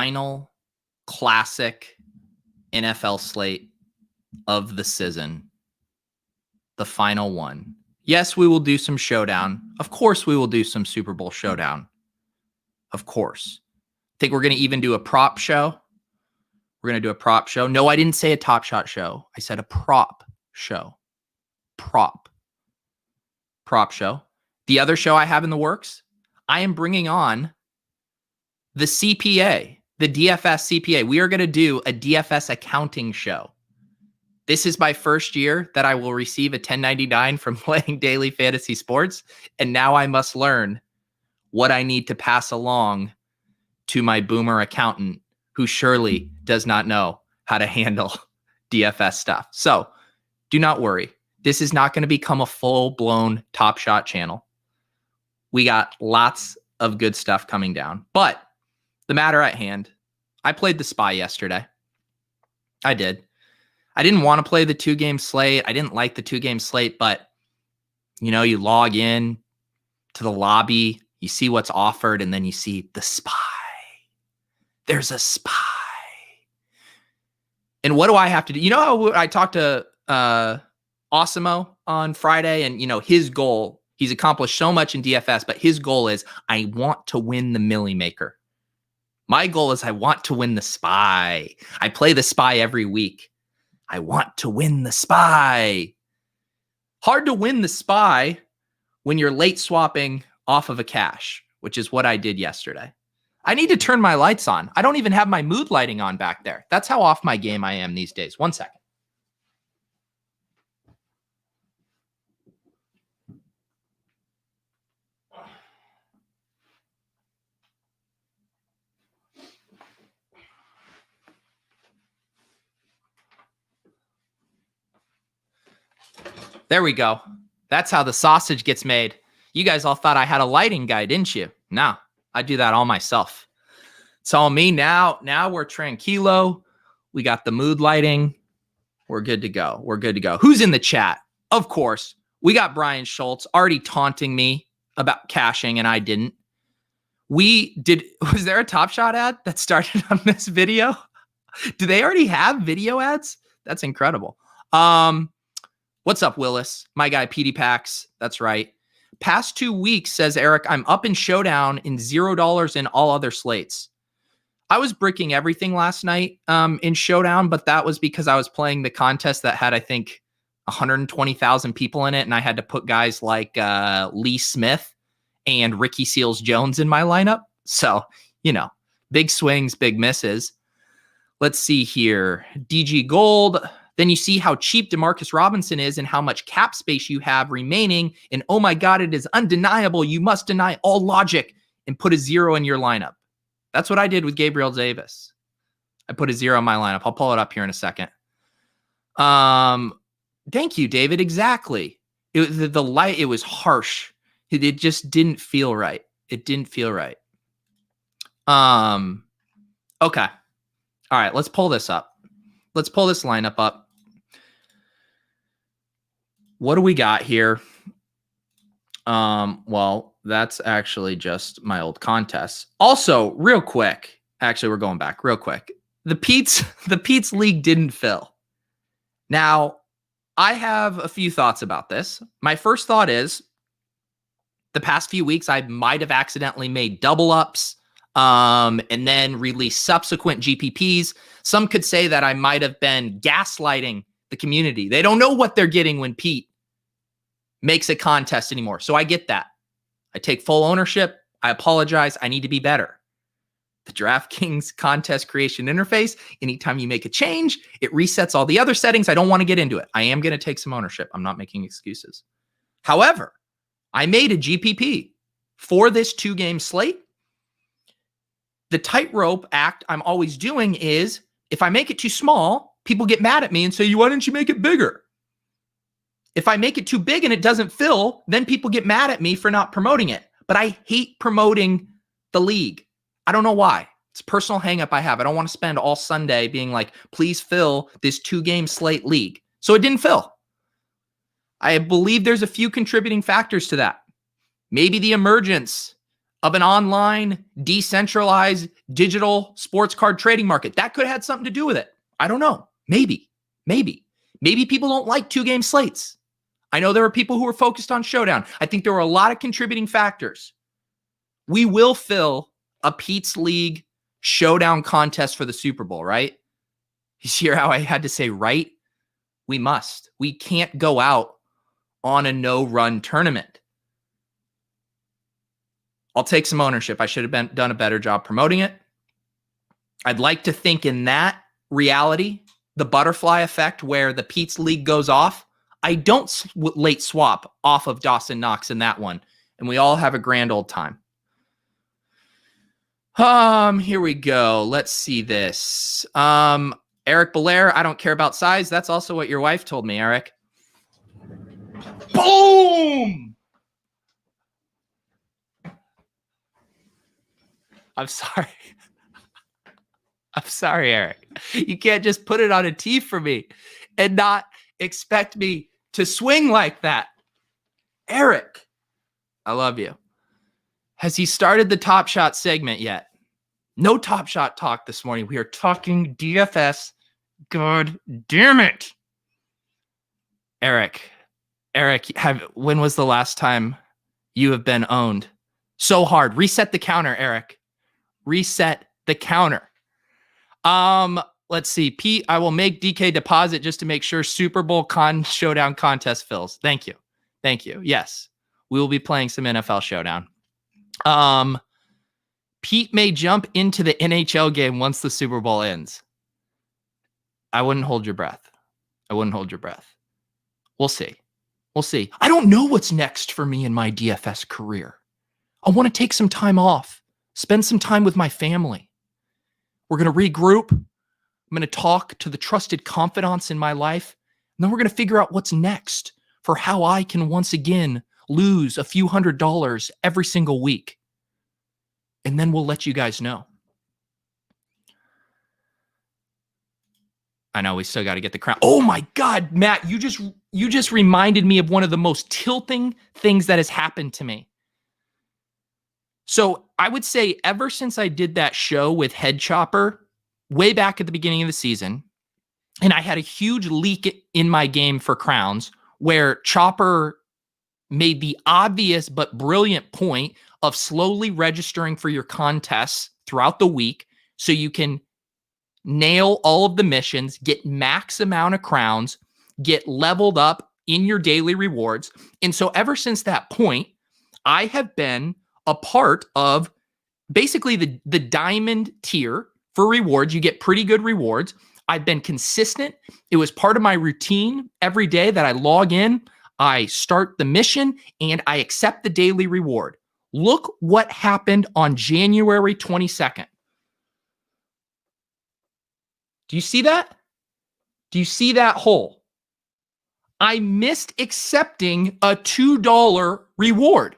final classic NFL slate of the season. The final one. Yes, we will do some showdown. Of course, we will do some Super Bowl showdown. Of course. Think we're going to even do a prop show. We're going to do a prop show. No, I didn't say a Top Shot show. I said a prop show. Prop show. The other show I have in the works, I am bringing on the CPA, the DFS CPA. We are going to do a DFS accounting show. This is my first year that I will receive a 1099 from playing daily fantasy sports. And now I must learn what I need to pass along to my boomer accountant, who surely does not know how to handle DFS stuff. So do not worry. This is not going to become a full-blown Top Shot channel. We got lots of good stuff coming down. But the matter at hand, I played the Spy yesterday. I did. I didn't want to play the 2-game slate. I didn't like the 2-game slate, but you know, you log in to the lobby, you see what's offered, and then you see the Spy. There's a Spy. And what do I have to do? You know how I talked to Osimo on Friday, and you know, his goal, he's accomplished so much in DFS, but his goal is, I want to win the Millie Maker. My goal is I want to win the Spy. I play the Spy every week. I want to win the Spy. Hard to win the Spy when you're late swapping off of a cash, which is what I did yesterday. I need to turn my lights on. I don't even have my mood lighting on back there. That's how off my game I am these days. 1 second. There we go. That's how the sausage gets made. You guys all thought I had a lighting guy, didn't you? No, I do that all myself. It's all me now. Now we're tranquilo. We got the mood lighting. We're good to go. We're good to go. Who's in the chat? Of course, we got Brian Schultz already taunting me about cashing, and I didn't. Was there a Top Shot ad that started on this video? Do they already have video ads? That's incredible. What's up, Willis? My guy, PD Pax. That's right. Past 2 weeks, says Eric, I'm up in Showdown in $0 in all other slates. I was bricking everything last night in Showdown, but that was because I was playing the contest that had, I think, 120,000 people in it, and I had to put guys like Lee Smith and Ricky Seals-Jones in my lineup. So, you know, big swings, big misses. Let's see here. DG Gold. Then you see how cheap DeMarcus Robinson is and how much cap space you have remaining. And oh my God, it is undeniable. You must deny all logic and put a 0 in your lineup. That's what I did with Gabriel Davis. I put a 0 in my lineup. I'll pull it up here in a second. Thank you, David. Exactly. The light, it was harsh. It just didn't feel right. It didn't feel right. Okay. All right, let's pull this up. Let's pull this lineup up. What do we got here? Well, that's actually just my old contest. Also, real quick, actually, we're going back real quick. The Pete's League didn't fill. Now, I have a few thoughts about this. My first thought is the past few weeks, I might have accidentally made double ups and then released subsequent GPPs. Some could say that I might have been gaslighting the community. They don't know what they're getting when Pete makes a contest anymore. So I get that. I take full ownership. I apologize. I need to be better. The Draftkings contest creation interface, anytime you make a change, it resets all the other settings. I don't want to get into it. I am going to take some ownership. I'm not making excuses. However, I made a GPP for this 2-game slate. The tightrope act I'm always doing is if I make it too small, people get mad at me and say, why didn't you make it bigger? If I make it too big and it doesn't fill, then people get mad at me for not promoting it. But I hate promoting the league. I don't know why. It's a personal hang up I have. I don't want to spend all Sunday being like, please fill this 2-game slate league. So it didn't fill. I believe there's a few contributing factors to that. Maybe the emergence of an online, decentralized, digital sports card trading market. That could have had something to do with it. I don't know. Maybe. Maybe people don't like 2-game slates. I know there are people who are focused on Showdown. I think there were a lot of contributing factors. We will fill a Pete's League Showdown contest for the Super Bowl, right? You hear how I had to say right? We must. We can't go out on a no-run tournament. I'll take some ownership. I should have done a better job promoting it. I'd like to think in that reality, the butterfly effect where the Pete's League goes off, I don't late swap off of Dawson Knox in that one, and we all have a grand old time. Here we go. Let's see this. Eric Belair, I don't care about size. That's also what your wife told me, Eric. Boom! I'm sorry. I'm sorry, Eric. You can't just put it on a tee for me and not expect me to swing like that. Eric, I love you. Has he started the Top Shot segment yet? No Top Shot talk this morning. We are talking DFS. God damn it. Eric, when was the last time you have been owned so hard? Reset the counter, Eric. Reset the counter. Let's see. Pete, I will make DK deposit just to make sure Super Bowl Showdown contest fills. Thank you. Yes, we will be playing some NFL Showdown. Pete may jump into the NHL game once the Super Bowl ends. I wouldn't hold your breath. We'll see. I don't know what's next for me in my DFS career. I want to take some time off, spend some time with my family. We're going to regroup. I'm going to talk to the trusted confidants in my life. And then we're going to figure out what's next for how I can once again lose a few $100s every single week. And then we'll let you guys know. I know we still got to get the crown. Oh my God, Matt, you just reminded me of one of the most tilting things that has happened to me. So I would say ever since I did that show with Head Chopper way back at the beginning of the season, and I had a huge leak in my game for crowns where Chopper made the obvious but brilliant point of slowly registering for your contests throughout the week so you can nail all of the missions, get max amount of crowns, get leveled up in your daily rewards. And so ever since that point, I have been a part of basically the diamond tier for rewards. You get pretty good rewards. I've been consistent. It was part of my routine every day that I log in, I start the mission, and I accept the daily reward. Look what happened on January 22nd. Do you see that? Do you see that hole? I missed accepting a $2 reward.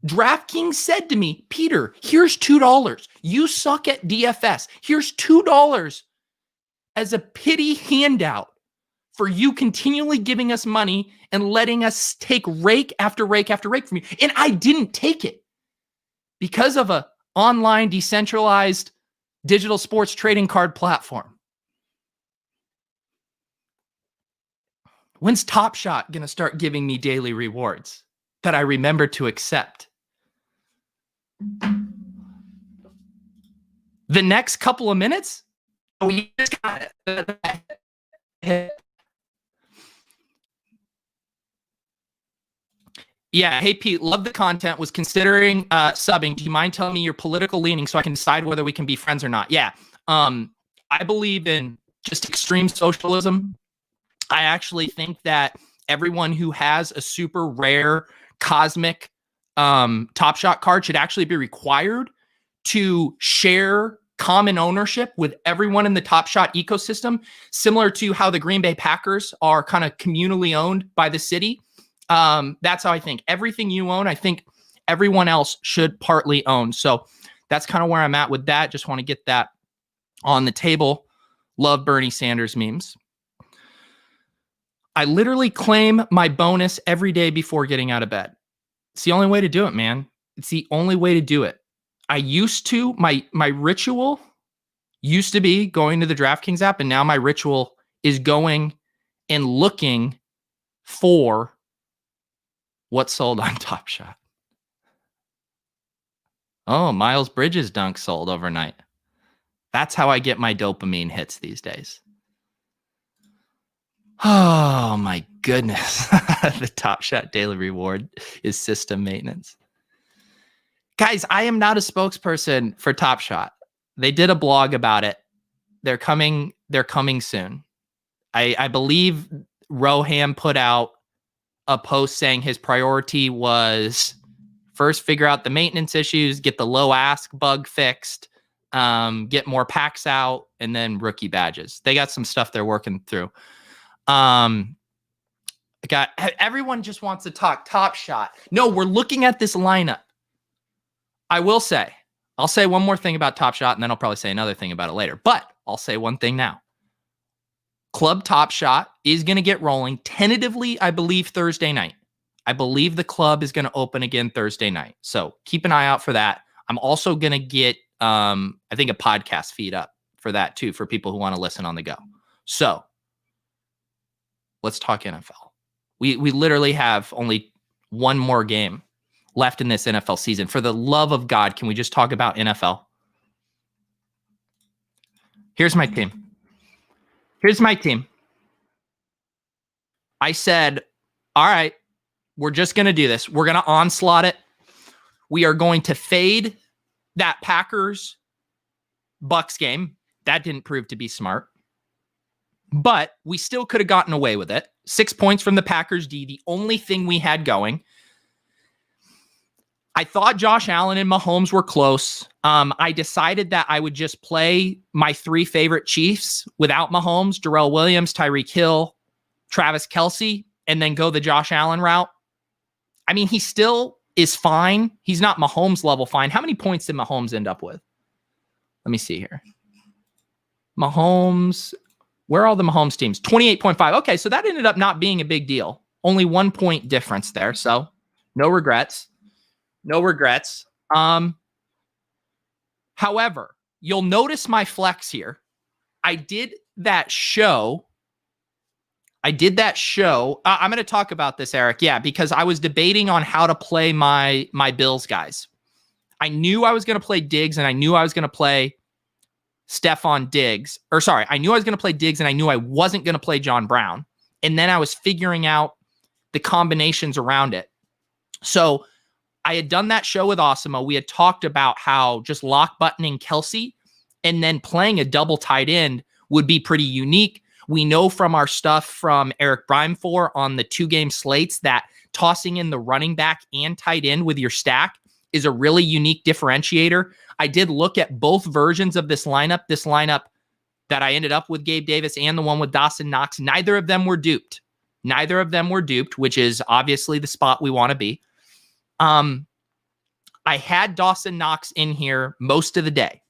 Draftkings said to me, Peter, here's $2. You suck at DFS. Here's $2 as a pity handout for you continually giving us money and letting us take rake after rake after rake from you. And I didn't take it because of a online decentralized digital sports trading card platform. When's Top Shot going to start giving me daily rewards that I remember to accept? The next couple of minutes? We just got it. Yeah. Hey, Pete, love the content. Was considering subbing. Do you mind telling me your political leaning so I can decide whether we can be friends or not? Yeah. I believe in just extreme socialism. I actually think that everyone who has a super rare cosmic Top Shot card should actually be required to share common ownership with everyone in the Top Shot ecosystem, similar to how the Green Bay Packers are kind of communally owned by the city. That's how I think. Everything you own, I think everyone else should partly own. So that's kind of where I'm at with that. Just want to get that on the table. Love Bernie Sanders memes. I literally claim my bonus every day before getting out of bed. It's the only way to do it, man. It's the only way to do it. I used to, my ritual used to be going to the DraftKings app, and now my ritual is going and looking for what's sold on Top Shot. Oh, Miles Bridges dunk sold overnight. That's how I get my dopamine hits these days. Oh my goodness. The Top Shot daily reward is system maintenance. Guys, I am not a spokesperson for Top Shot. They did a blog about it. They're coming soon. I believe Roham put out a post saying his priority was first figure out the maintenance issues, get the low ask bug fixed, get more packs out, and then rookie badges. They got some stuff they're working through. Everyone just wants to talk Top Shot. No, we're looking at this lineup. I'll say one more thing about Top Shot, and then I'll probably say another thing about it later. But I'll say one thing now. Club Top Shot is going to get rolling tentatively, I believe, Thursday night. I believe the club is going to open again Thursday night. So keep an eye out for that. I'm also going to get, I think, a podcast feed up for that too, for people who want to listen on the go. So let's talk NFL. We literally have only one more game left in this NFL season. For the love of God, can we just talk about NFL? Here's my team. I said, all right, we're just going to do this. We're going to onslaught it. We are going to fade that Packers Bucks game. That didn't prove to be smart, but we still could have gotten away with it. 6 points from the Packers D, the only thing we had going. I thought Josh Allen and Mahomes were close. I decided that I would just play my three favorite Chiefs without Mahomes, Darrell Williams, Tyreek Hill, Travis Kelce, and then go the Josh Allen route. I mean, he still is fine. He's not Mahomes level fine. How many points did Mahomes end up with? Let me see here. Mahomes, where are all the Mahomes teams? 28.5. Okay, so that ended up not being a big deal. Only 1 point difference there, so no regrets. However, you'll notice my flex here. I did that show. I'm going to talk about this, Eric. Yeah, because I was debating on how to play my Bills guys. I knew I was going to play Diggs, and I knew I was going to play Stephon Diggs. I knew I was going to play Diggs, and I knew I wasn't going to play John Brown. And then I was figuring out the combinations around it. So I had done that show with Osimo. We had talked about how just lock buttoning Kelce and then playing a double tight end would be pretty unique. We know from our stuff from Eric Brimefor on the 2-game slates that tossing in the running back and tight end with your stack is a really unique differentiator. I did look at both versions of this lineup that I ended up with Gabe Davis and the one with Dawson Knox. Neither of them were duped, which is obviously the spot we want to be. I had Dawson Knox in here most of the day.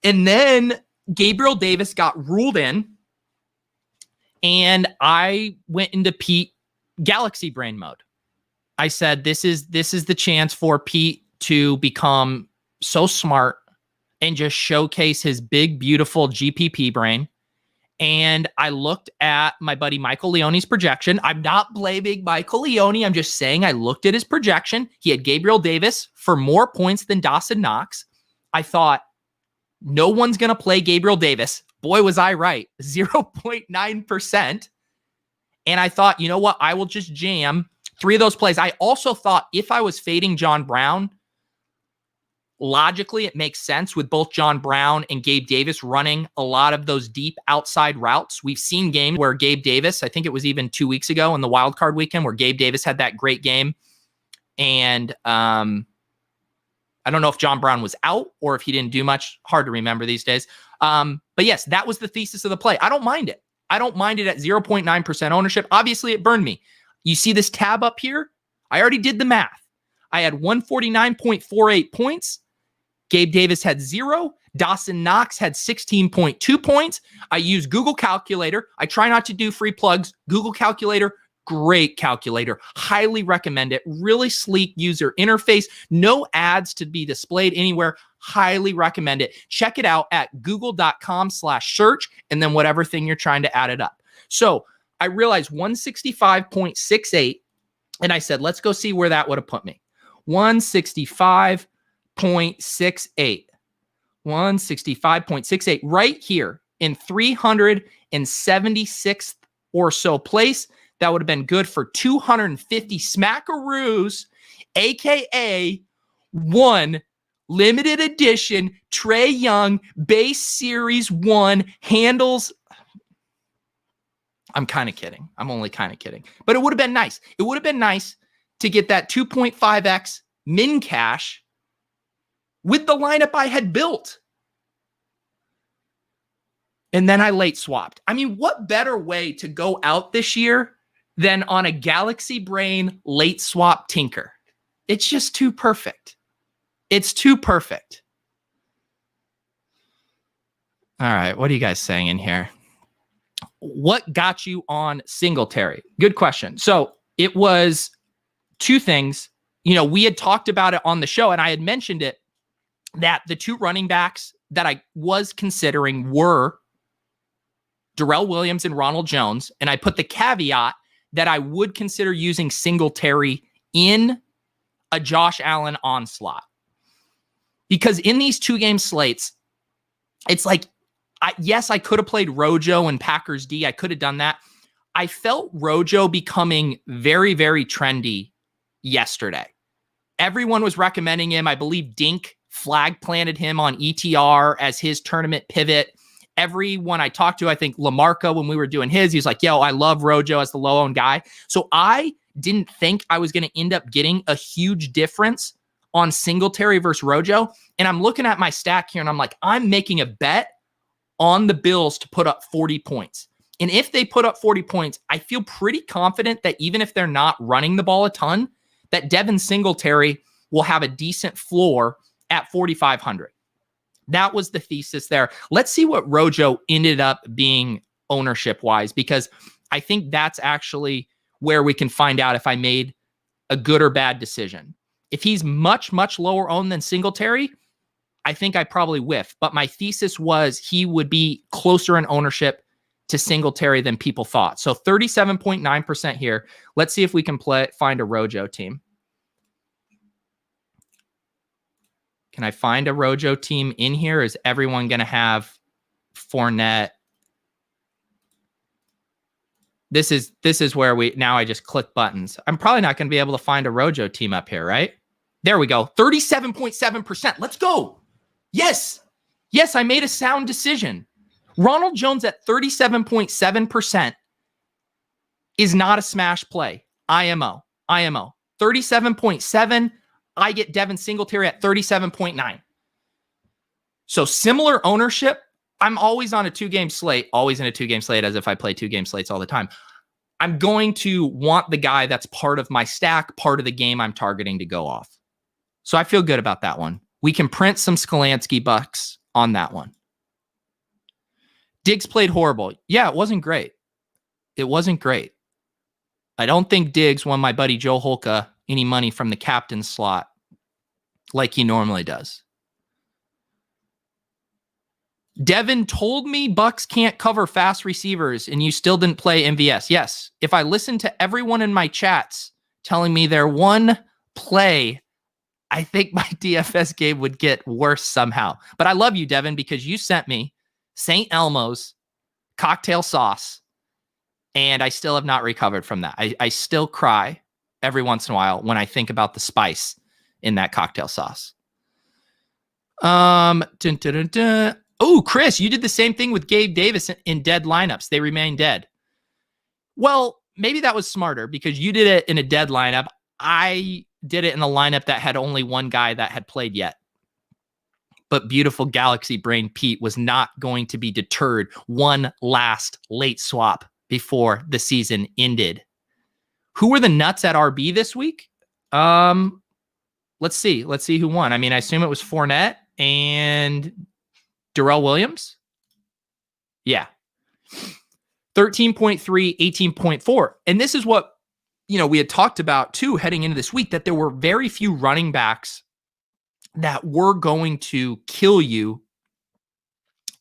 And then Gabriel Davis got ruled in, and I went into Pete Galaxy Brain mode. I said, this is the chance for Pete to become so smart and just showcase his big, beautiful GPP brain. And I looked at my buddy Michael Leone's projection. I'm not blaming Michael Leone. I'm just saying I looked at his projection. He had Gabriel Davis for more points than Dawson Knox. I thought, no one's going to play Gabriel Davis. Boy, was I right. 0.9%. And I thought, you know what? I will just jam 3 of those plays. I also thought if I was fading John Brown, logically, it makes sense with both John Brown and Gabe Davis running a lot of those deep outside routes. We've seen games where Gabe Davis, I think it was even 2 weeks ago in the wild card weekend, where Gabe Davis had that great game. And I don't know if John Brown was out or if he didn't do much. Hard to remember these days. But yes, that was the thesis of the play. I don't mind it. I don't mind it at 0.9% ownership. Obviously, it burned me. You see this tab up here? I already did the math. I had 149.48 points. Gabe Davis had 0. Dawson Knox had 16.2 points. I use Google Calculator. I try not to do free plugs. Google Calculator Great calculator. Highly recommend it. Really sleek user interface. No ads to be displayed anywhere. Highly recommend it. Check it out at google.com/search and then whatever thing you're trying to add it up. So I realized 165.68 and I said, let's go see where that would have put me. 165.68. 165.68 right here in 376th or so place. That would have been good for 250 smackaroos, aka one limited edition Trae Young base series 1 handles. I'm kind of kidding. I'm only kind of kidding. But it would have been nice. It would have been nice to get that 2.5x min cash with the lineup I had built. And then I late swapped. I mean, what better way to go out this year than on a Galaxy Brain late swap tinker? It's just too perfect. It's too perfect. All right, what are you guys saying in here? What got you on Singletary? Good question. So it was two things. You know, we had talked about it on the show, and I had mentioned it, that the two running backs that I was considering were Darrell Williams and Ronald Jones. And I put the caveat that I would consider using Singletary in a Josh Allen onslaught. Because in these 2-game slates, it's like, yes, I could have played Rojo and Packers D. I could have done that. I felt Rojo becoming very, very trendy yesterday. Everyone was recommending him. I believe Dink flag planted him on ETR as his tournament pivot. Everyone I talked to, I think LaMarca, when we were doing his, he was like, yo, I love Rojo as the low-owned guy. So I didn't think I was going to end up getting a huge difference on Singletary versus Rojo. And I'm looking at my stack here, and I'm like, I'm making a bet on the Bills to put up 40 points. And if they put up 40 points, I feel pretty confident that even if they're not running the ball a ton, that Devin Singletary will have a decent floor at 4,500. That was the thesis there. Let's see what Rojo ended up being ownership-wise, because I think that's actually where we can find out if I made a good or bad decision. If he's much, much lower owned than Singletary, I think I probably whiff. But my thesis was he would be closer in ownership to Singletary than people thought. So 37.9% here. Let's see if we can find a Rojo team. Can I find a Rojo team in here? Is everyone going to have Fournette? This is where now I just click buttons. I'm probably not going to be able to find a Rojo team up here, right? There we go. 37.7%. Let's go. Yes. Yes, I made a sound decision. Ronald Jones at 37.7% is not a smash play. IMO. 37.7. I get Devin Singletary at 37.9. So similar ownership. I'm always on a 2-game slate, always in a 2-game slate, as if I play 2-game slates all the time. I'm going to want the guy that's part of my stack, part of the game I'm targeting to go off. So I feel good about that one. We can print some Skolansky bucks on that one. Diggs played horrible. Yeah, it wasn't great. It wasn't great. I don't think Diggs won my buddy Joe Holka any money from the captain slot like he normally does. Devin told me Bucks can't cover fast receivers and you still didn't play MVS. Yes. If I listened to everyone in my chats telling me their one play, I think my DFS game would get worse somehow. But I love you, Devin, because you sent me St. Elmo's cocktail sauce and I still have not recovered from that. I still cry every once in a while when I think about the spice in that cocktail sauce. Oh, Chris, you did the same thing with Gabe Davis in dead lineups. They remain dead. Well, maybe that was smarter because you did it in a dead lineup. I did it in a lineup that had only one guy that had played yet. But beautiful Galaxy Brain Pete was not going to be deterred one last late swap before the season ended. Who were the nuts at RB this week? Let's see. Let's see who won. I mean, I assume it was Fournette and Darrell Williams. Yeah. 13.3, 18.4. And this is what we had talked about too heading into this week that there were very few running backs that were going to kill you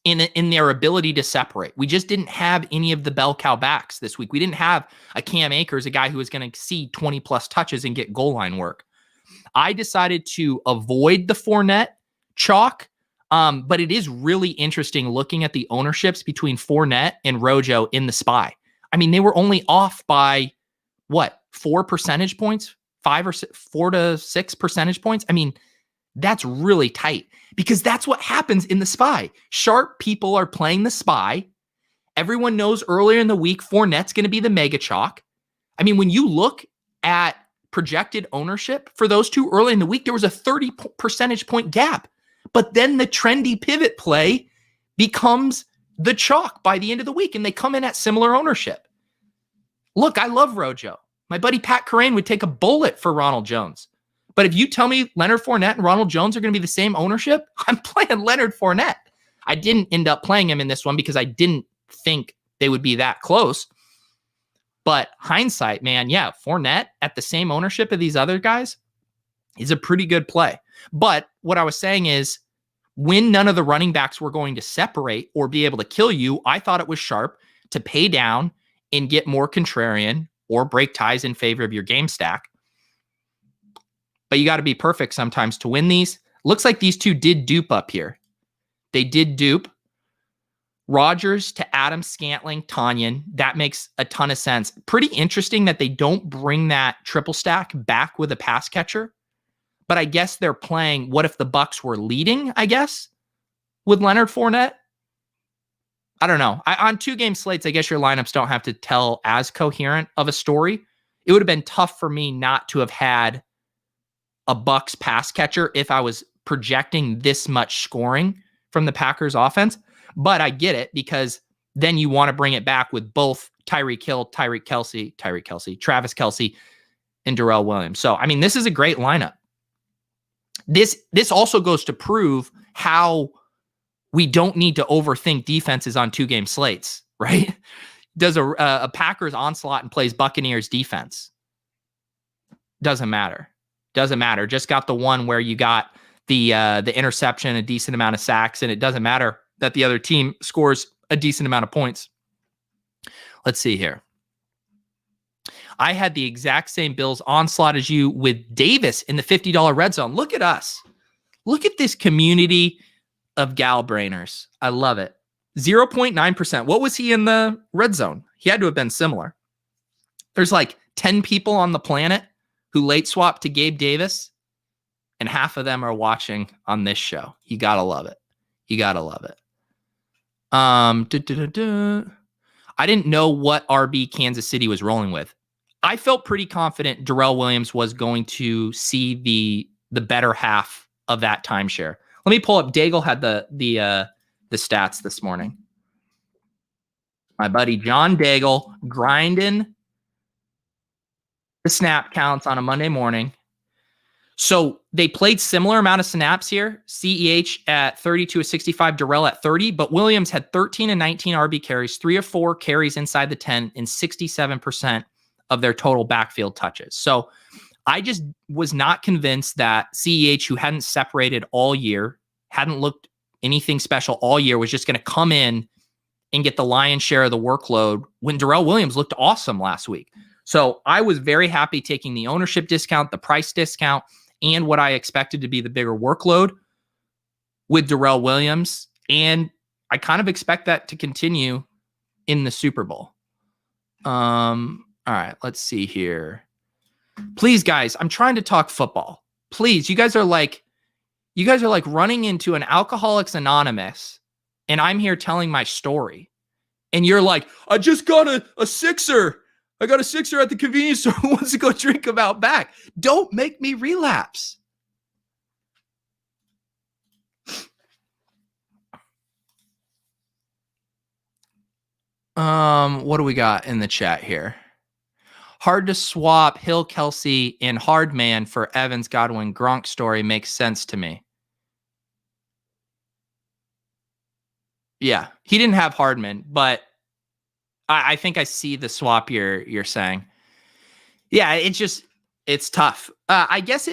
in their ability to separate. We just didn't have any of the bell cow backs this week. We didn't have a Cam Akers, a guy who was going to see 20 plus touches and get goal line work. I decided to avoid the Fournette chalk, but it is really interesting looking at the ownerships between Fournette and Rojo in the SPY. I mean, they were only off by 4 percentage points, 4 to 6 percentage points. I mean, that's really tight because that's what happens in the SPY. Sharp people are playing the SPY. Everyone knows earlier in the week, Fournette's going to be the mega chalk. I mean, when you look at projected ownership for those two early in the week, there was a 30 percentage point gap. But then the trendy pivot play becomes the chalk by the end of the week, and they come in at similar ownership. Look, I love Rojo. My buddy Pat Kerrane would take a bullet for Ronald Jones. But if you tell me Leonard Fournette and Ronald Jones are going to be the same ownership, I'm playing Leonard Fournette. I didn't end up playing him in this one because I didn't think they would be that close. But hindsight, man, yeah, Fournette at the same ownership of these other guys is a pretty good play. But what I was saying is when none of the running backs were going to separate or be able to kill you, I thought it was sharp to pay down and get more contrarian or break ties in favor of your game stack. But you got to be perfect sometimes to win these. Looks like these two did dupe up here. They did dupe. Rodgers to Adam Scantling, Tanyan. That makes a ton of sense. Pretty interesting that they don't bring that triple stack back with a pass catcher. But I guess they're playing what if the Bucs were leading, I guess, with Leonard Fournette. I don't know. On 2-game slates, I guess your lineups don't have to tell as coherent of a story. It would have been tough for me not to have had a Bucs pass catcher if I was projecting this much scoring from the Packers offense. But I get it because then you want to bring it back with both Tyreek Hill, Travis Kelce, and Darrell Williams. So, I mean, this is a great lineup. This also goes to prove how we don't need to overthink defenses on 2-game slates, right? Does a Packers onslaught and plays Buccaneers defense. Doesn't matter. Just got the one where you got the interception, a decent amount of sacks, and it doesn't matter that the other team scores a decent amount of points. Let's see here. I had the exact same Bills onslaught as you with Davis in the $50 red zone. Look at us. Look at this community of gal brainers. I love it. 0.9%. What was he in the red zone? He had to have been similar. There's like 10 people on the planet who late swapped to Gabe Davis, and half of them are watching on this show. You gotta love it. I didn't know what RB Kansas City was rolling with. I felt pretty confident Darrell Williams was going to see the better half of that timeshare. Let me pull up. Daigle had the stats this morning. My buddy John Daigle grinding the snap counts on a Monday morning. So they played similar amount of snaps here. CEH at 32 of 65, Darrell at 30, but Williams had 13 and 19 RB carries, 3 of 4 carries inside the 10, and 67% of their total backfield touches. So I just was not convinced that CEH, who hadn't separated all year, hadn't looked anything special all year, was just going to come in and get the lion's share of the workload when Darrell Williams looked awesome last week. So I was very happy taking the ownership discount, the price discount, and what I expected to be the bigger workload with Darrell Williams. And I kind of expect that to continue in the Super Bowl. All right, let's see here. Please, guys, I'm trying to talk football. Please, you guys are like running into an Alcoholics Anonymous, and I'm here telling my story. And you're like, I just got a sixer. I got a sixer at the convenience store. Who wants to go drink them out back? Don't make me relapse. What do we got in the chat here? Hard to swap Hill, Kelce, and Hardman for Evans, Godwin, Gronk story makes sense to me. Yeah, he didn't have Hardman, but I think I see the swap you're saying. Yeah, it's tough. I guess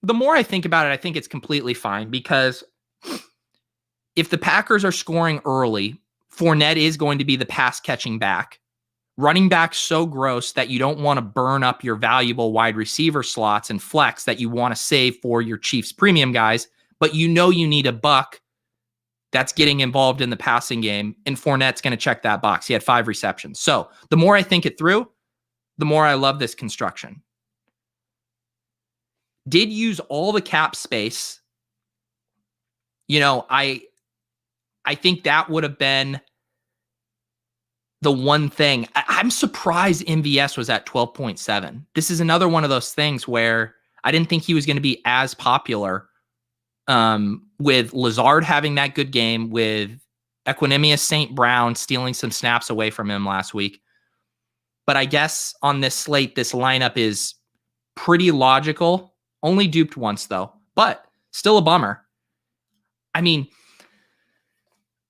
the more I think about it, I think it's completely fine because if the Packers are scoring early, Fournette is going to be the pass catching back. Running back so gross that you don't want to burn up your valuable wide receiver slots and flex that you want to save for your Chiefs premium guys, but you need a buck that's getting involved in the passing game, and Fournette's going to check that box. He had 5 receptions. So the more I think it through, the more I love this construction. Did use all the cap space. I think that would have been the one thing. I'm surprised MVS was at 12.7. This is another one of those things where I didn't think he was going to be as popular with Lazard having that good game, with Equanimous St. Brown stealing some snaps away from him last week. But I guess on this slate, this lineup is pretty logical. Only duped once, though, but still a bummer. I mean,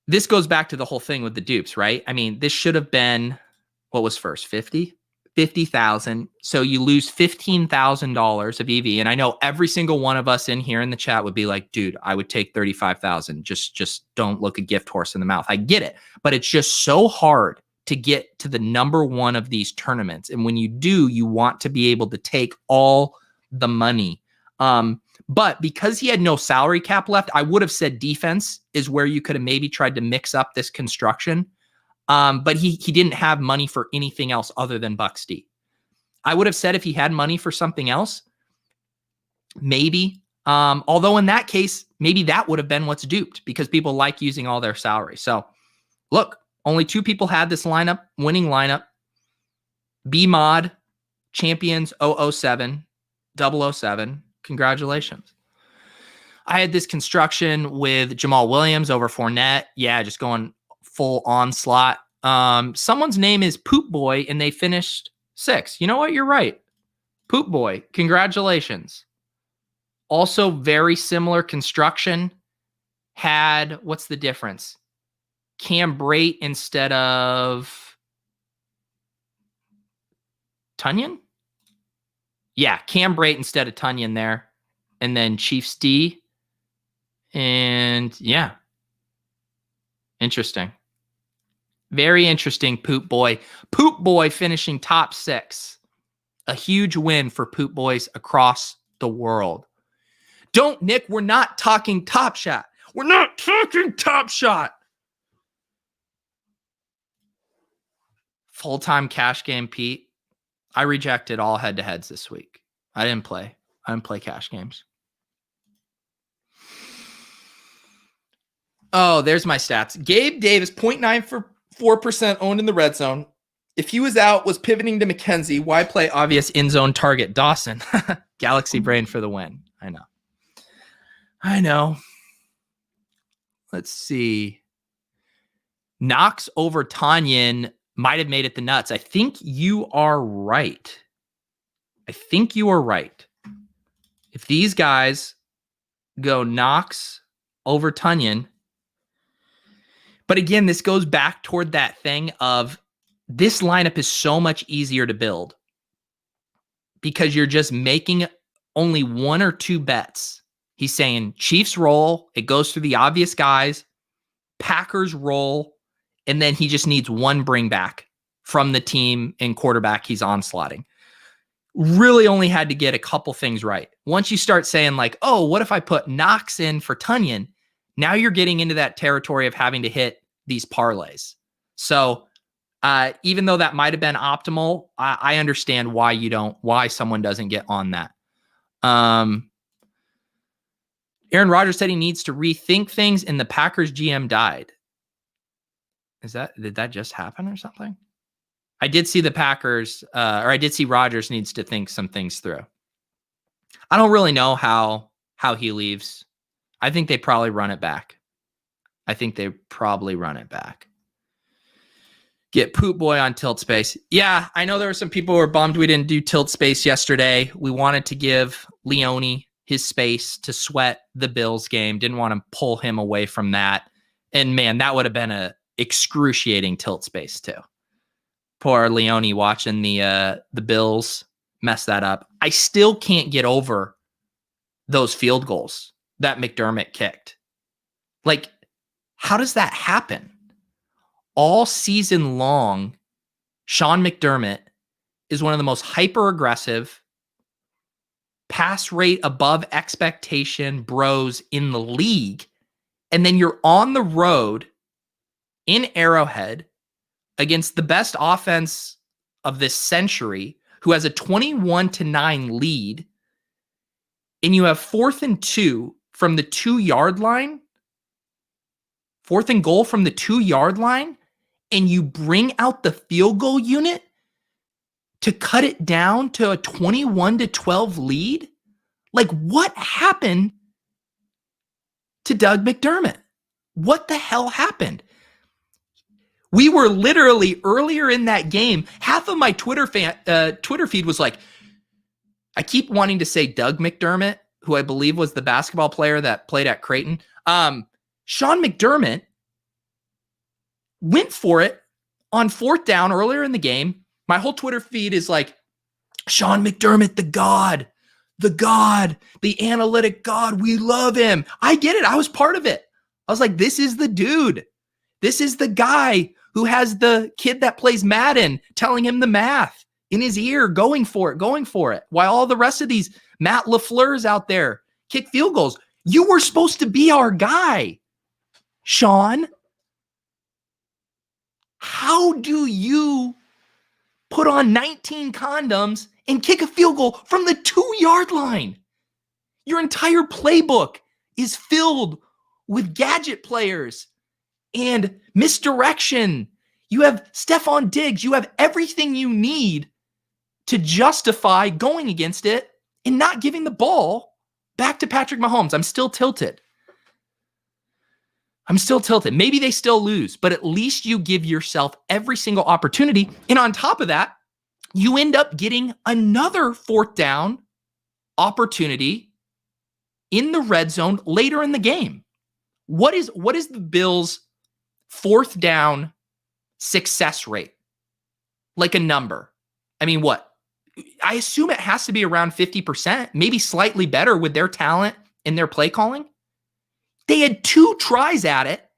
this goes back to the whole thing with the dupes, right? I mean, this should have been, what was first, 50,000. So you lose $15,000 of EV. And I know every single one of us in here in the chat would be like, dude, I would take 35,000. Just don't look a gift horse in the mouth. I get it, but it's just so hard to get to the number one of these tournaments. And when you do, you want to be able to take all the money. But because he had no salary cap left, I would have said defense is where you could have maybe tried to mix up this construction. But he didn't have money for anything else other than Bucks D. I would have said if he had money for something else, maybe. Although in that case, maybe that would have been what's duped because people like using all their salary. So look, only 2 people had this winning lineup. B-Mod, Champions 007, 007. Congratulations. I had this construction with Jamal Williams over Fournette. Yeah, just going full onslaught. Someone's name is Poop Boy, and they finished 6th. You know what? You're right. Poop Boy, congratulations. Also, very similar construction. Had, what's the difference? Cam Brate instead of Tunyon? Yeah, Cam Brate instead of Tunyon there. And then Chiefs D. And yeah. Interesting. Very interesting, Poop Boy. Poop Boy finishing top 6. A huge win for Poop Boys across the world. Nick, we're not talking Top Shot. We're not talking Top Shot. Full-time cash game, Pete. I rejected all head-to-heads this week. I didn't play cash games. Oh, there's my stats. Gabe Davis, 0.94% owned in the red zone. If he was out, was pivoting to McKenzie. Why play obvious in zone target Dawson? Galaxy brain for the win. I know. Let's see. Knox over Tanyan might have made it the nuts. I think you are right. If these guys go Knox over Tunyon, but again, this goes back toward that thing of this lineup is so much easier to build because you're just making only 1 or 2 bets. He's saying Chiefs roll. It goes through the obvious guys. Packers roll. And then he just needs 1 bring back from the team and quarterback he's onslaughting. Really only had to get a couple things right. Once you start saying like, oh, what if I put Knox in for Tunyon? Now you're getting into that territory of having to hit these parlays. So even though that might have been optimal, I understand why someone doesn't get on that. Aaron Rodgers said he needs to rethink things and the Packers GM died. Did that just happen or something? I did see the Packers, or I did see Rodgers needs to think some things through. I don't really know how he leaves. I think they probably run it back. Get Poop Boy on Tilt Space. Yeah, I know there were some people who were bummed we didn't do Tilt Space yesterday. We wanted to give Leone his space to sweat the Bills game. Didn't want to pull him away from that. And man, that would have been a excruciating Tilt Space too. Poor Leone watching the Bills mess that up. I still can't get over those field goals that McDermott kicked. Like, how does that happen? All season long, Sean McDermott is one of the most hyper-aggressive, pass rate above expectation bros in the league. And then you're on the road in Arrowhead against the best offense of this century, who has a 21-9 lead, and you have 4th and 2 from the 2-yard line, 4th and goal from the 2-yard line, and you bring out the field goal unit to cut it down to a 21-12 lead? Like, what happened to Doug McDermott? What the hell happened? We were literally earlier in that game, half of my Twitter feed was like, I keep wanting to say Doug McDermott, who I believe was the basketball player that played at Creighton. Sean McDermott went for it on 4th down earlier in the game. My whole Twitter feed is like, Sean McDermott, the god, the analytic god. We love him. I get it. I was part of it. I was like, this is the dude. This is the guy who has the kid that plays Madden telling him the math in his ear, going for it. While all the rest of these Matt LaFleur's out there kick field goals. You were supposed to be our guy, Sean. How do you put on 19 condoms and kick a field goal from the 2-yard line? Your entire playbook is filled with gadget players and misdirection. You have Stephon Diggs. You have everything you need to justify going against it and not giving the ball back to Patrick Mahomes. I'm still tilted. Maybe they still lose, but at least you give yourself every single opportunity. And on top of that, you end up getting another 4th down opportunity in the red zone later in the game. What is the Bills' 4th down success rate? Like a number. I mean, what? I assume it has to be around 50%, maybe slightly better with their talent and their play calling. They had 2 tries at it,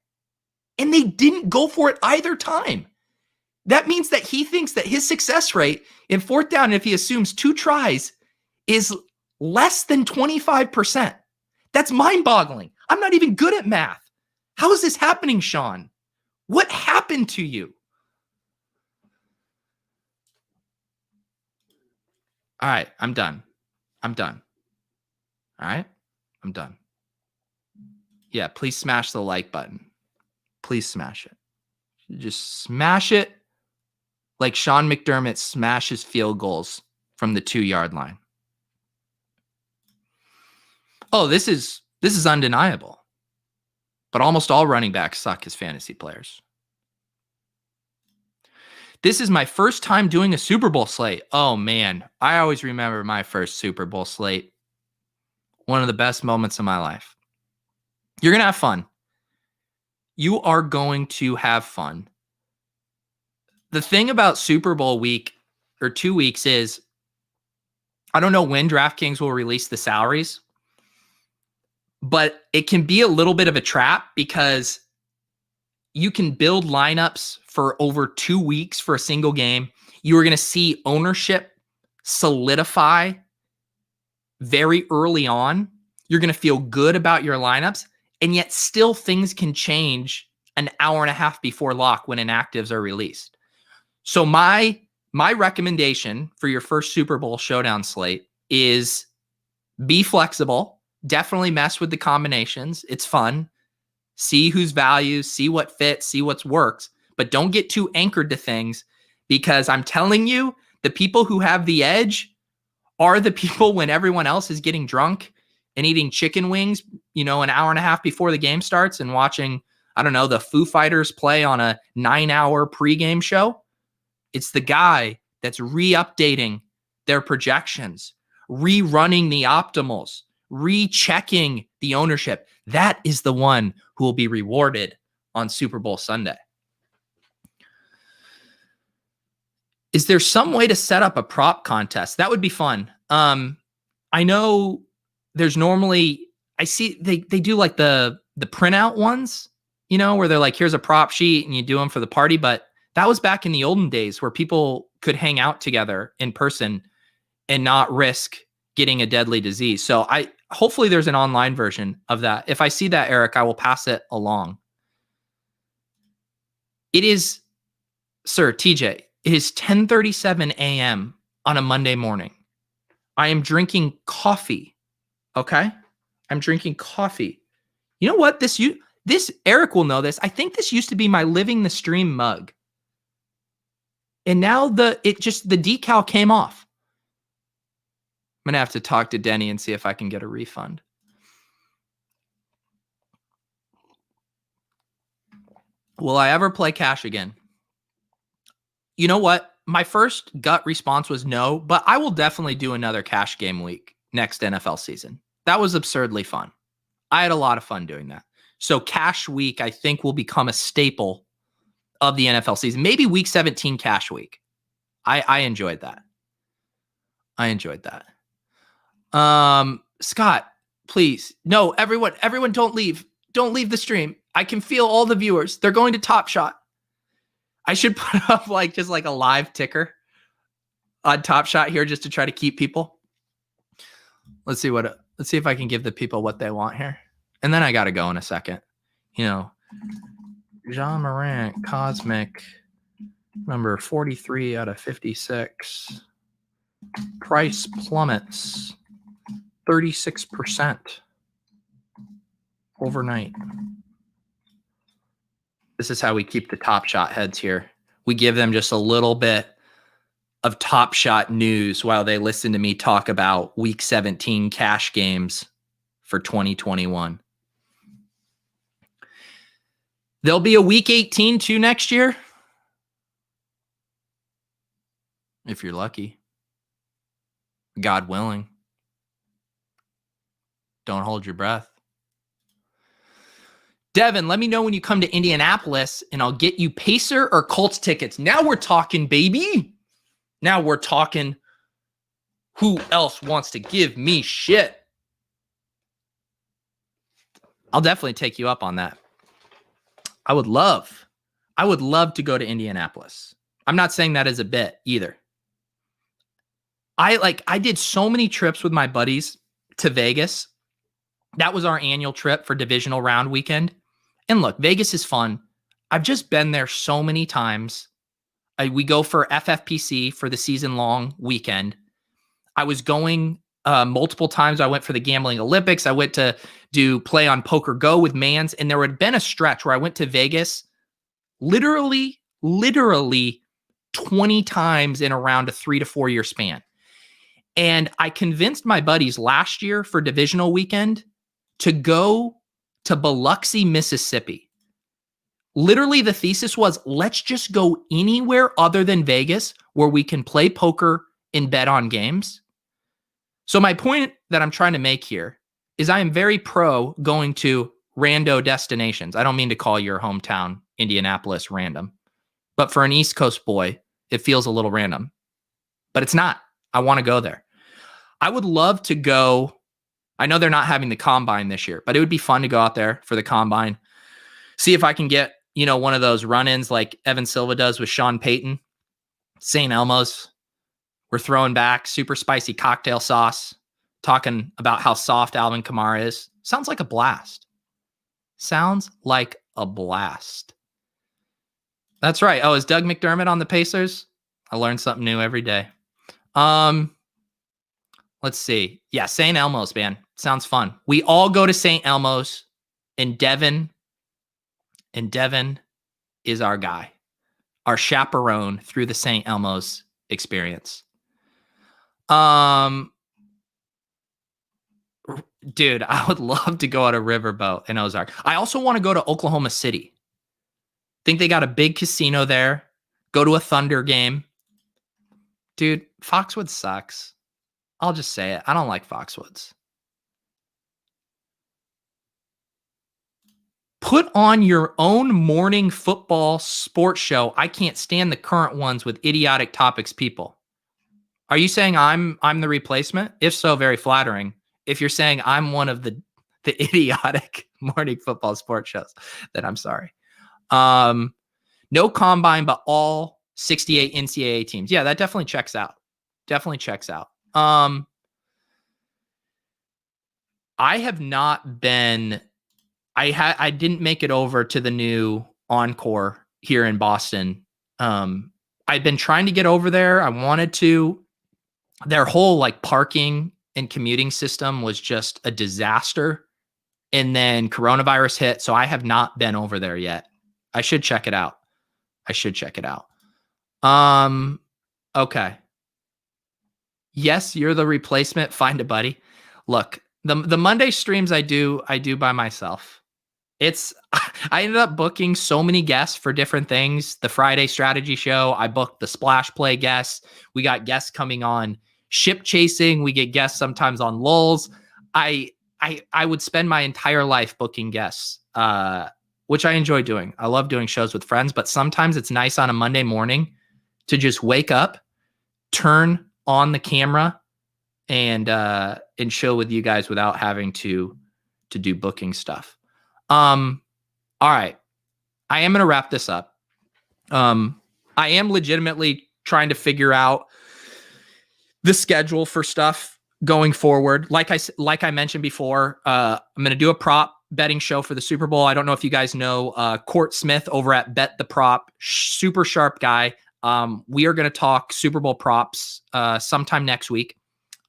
and they didn't go for it either time. That means that he thinks that his success rate in 4th down, if he assumes 2 tries, is less than 25%. That's mind-boggling. I'm not even good at math. How is this happening, Sean? What happened to you? All right, I'm done. All right, I'm done. Yeah, please smash the like button. Please smash it. Just smash it like Sean McDermott smashes field goals from the 2-yard line. Oh, this is undeniable. But almost all running backs suck as fantasy players. This is my first time doing a Super Bowl slate. Oh, man. I always remember my first Super Bowl slate. One of the best moments of my life. You're going to have fun. You are going to have fun. The thing about Super Bowl week or 2 weeks is, I don't know when DraftKings will release the salaries, but it can be a little bit of a trap because you can build lineups for over 2 weeks for a single game. You are going to see ownership solidify very early on. You're going to feel good about your lineups, and yet still things can change an hour and a half before lock when inactives are released. So my recommendation for your first Super Bowl showdown slate is be flexible. Definitely mess with the combinations. It's fun. See whose values, see what fits, see what works, but don't get too anchored to things, because I'm telling you, the people who have the edge are the people when everyone else is getting drunk and eating chicken wings, an hour and a half before the game starts and watching, I don't know, the Foo Fighters play on a 9-hour pregame show. It's the guy that's re-updating their projections, rerunning the optimals, rechecking the ownership. That is the one who will be rewarded on Super Bowl Sunday. Is there some way to set up a prop contest? That would be fun. I know there's normally, I see they do like the printout ones, where they're like, here's a prop sheet and you do them for the party. But that was back in the olden days where people could hang out together in person and not risk getting a deadly disease. So hopefully there's an online version of that. If I see that, Eric, I will pass it along. It is, sir, TJ, it is 10:37 a.m. on a Monday morning. I am drinking coffee. Okay? I'm drinking coffee. You know what? This Eric will know this. I think this used to be my Living the Stream mug. And now the decal came off. I'm going to have to talk to Denny and see if I can get a refund. Will I ever play cash again? You know what? My first gut response was no, but I will definitely do another cash game week next NFL season. That was absurdly fun. I had a lot of fun doing that. So cash week, I think, will become a staple of the NFL season. Maybe week 17 cash week. I enjoyed that. Scott, please. No, everyone don't leave. Don't leave the stream. I can feel all the viewers. They're going to Top Shot. I should put up just a live ticker on Top Shot here just to try to keep people. Let's see if I can give the people what they want here. And then I got to go in a second. John Morant, Cosmic, number 43 out of 56. Price plummets 36% overnight. This is how we keep the Top Shot heads here. We give them just a little bit of Top Shot news while they listen to me talk about week 17 cash games for 2021. There'll be a week 18 too next year. If you're lucky. God willing. Don't hold your breath. Devin, let me know when you come to Indianapolis and I'll get you Pacer or Colts tickets. Now we're talking, baby. Now we're talking. Who else wants to give me shit? I'll definitely take you up on that. I would love to go to Indianapolis. I'm not saying that as a bit either. I did so many trips with my buddies to Vegas. That was our annual trip for divisional round weekend. And look, Vegas is fun. I've just been there so many times. We go for FFPC for the season-long weekend. I was going multiple times. I went for the Gambling Olympics. I went to play on Poker Go with Mans. And there had been a stretch where I went to Vegas literally 20 times in around a 3 to 4 year span. And I convinced my buddies last year for divisional weekend to go to Biloxi, Mississippi. Literally, the thesis was, let's just go anywhere other than Vegas where we can play poker and bet on games. So my point that I'm trying to make here is I am very pro going to rando destinations. I don't mean to call your hometown, Indianapolis, random. But for an East Coast boy, it feels a little random. But it's not. I want to go there. I would love to go. I know they're not having the combine this year, but it would be fun to go out there for the combine. See if I can get, one of those run-ins like Evan Silva does with Sean Payton. St. Elmo's. We're throwing back super spicy cocktail sauce, talking about how soft Alvin Kamara is. Sounds like a blast. That's right. Oh, is Doug McDermott on the Pacers? I learn something new every day. Let's see. Yeah, St. Elmo's, man. Sounds fun. We all go to St. Elmo's, and Devin is our guy, our chaperone through the St. Elmo's experience. Dude, I would love to go on a riverboat in Ozark. I also want to go to Oklahoma City. Think they got a big casino there. Go to a Thunder game. Dude, Foxwoods sucks. I'll just say it. I don't like Foxwoods. Put on your own morning football sports show. I can't stand the current ones with idiotic topics, people. Are you saying I'm the replacement? If so, very flattering. If you're saying I'm one of the idiotic morning football sports shows, then I'm sorry. No combine, but all 68 NCAA teams. Yeah, that definitely checks out. Definitely checks out. I have not been. I didn't make it over to the new Encore here in Boston. I've been trying to get over there. I wanted to. Their whole like parking and commuting system was just a disaster. And then coronavirus hit. So I have not been over there yet. I should check it out. Okay. Yes, you're the replacement. Find a buddy. Look, the Monday streams I do by myself. I ended up booking so many guests for different things. The Friday strategy show, I booked the splash play guests. We got guests coming on ship chasing. We get guests sometimes on LOLz. I would spend my entire life booking guests, which I enjoy doing. I love doing shows with friends, but sometimes it's nice on a Monday morning to just wake up, turn on the camera, and chill with you guys without having to do booking stuff. All right. I am going to wrap this up. I am legitimately trying to figure out the schedule for stuff going forward. Like I mentioned before, I'm going to do a prop betting show for the Super Bowl. I don't know if you guys know Court Smith over at Bet the Prop, super sharp guy. We are going to talk Super Bowl props sometime next week.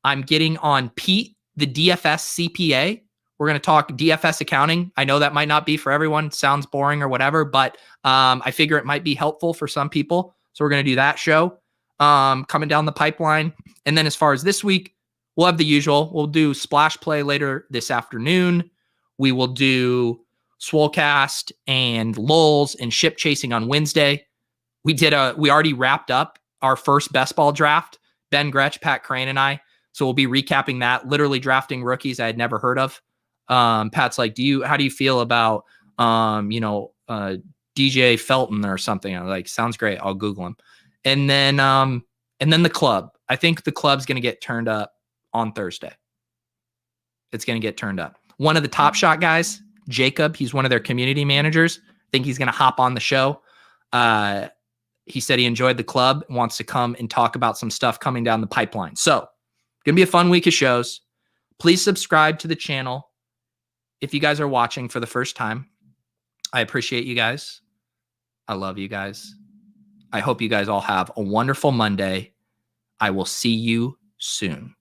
I'm getting on Pete, the DFS CPA. We're going to talk DFS accounting. I know that might not be for everyone. Sounds boring or whatever, but I figure it might be helpful for some people. So we're going to do that show coming down the pipeline. And then as far as this week, we'll have the usual. We'll do Splash Play later this afternoon. We will do Swolecast and LOLz and Ship Chasing on Wednesday. We already wrapped up our first best ball draft, Ben Gretsch, Pat Crane, and I. So we'll be recapping that, literally drafting rookies I had never heard of. Pat's like, how do you feel about, DJ Felton or something? I'm like, sounds great. I'll Google him. And then the club. I think the club's going to get turned up on Thursday. It's going to get turned up. One of the Top Shot guys, Jacob, he's one of their community managers. I think he's going to hop on the show. He said he enjoyed the club, wants to come and talk about some stuff coming down the pipeline. So going to be a fun week of shows. Please subscribe to the channel. If you guys are watching for the first time, I appreciate you guys. I love you guys. I hope you guys all have a wonderful Monday. I will see you soon.